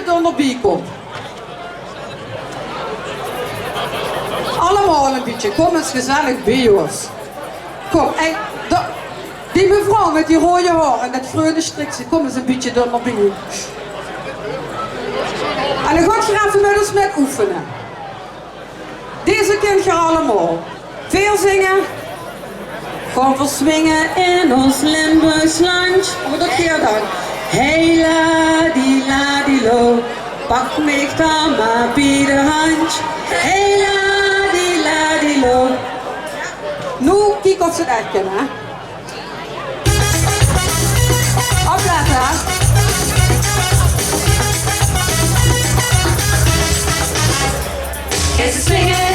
er nog bij komt. Allemaal een beetje. Kom eens gezellig bij ons. Kom, en die mevrouw met die rode haar en dat groene strikje, kom eens een beetje er nog bij. En dan gaat je even met ons met oefenen. Deze kind je allemaal. Veel zingen. Gewoon verswingen in ons Limburgs land. Wat doe je dan? Hey la di lo, pak me dan maar bij de hand. Hey la di lo. Nu kijk of ze het echt kennen. Opletten. Is het swingen